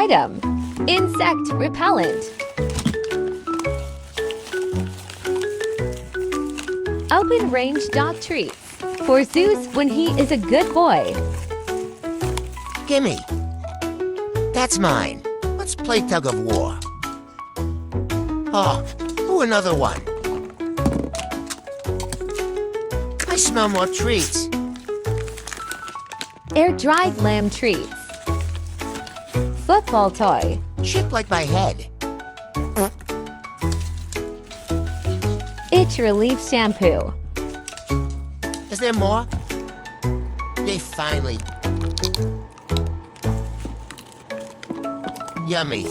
item. Insect repellent. Open range dog treats for Zeus when he is a good boy. Gimme. That's mine. Let's play tug of war. Oh, ooh, another one. I smell more treats. Air-dried lamb treats. Football toy. Shaped like my head. Itch relief shampoo. Is there more? They finally... Yummy.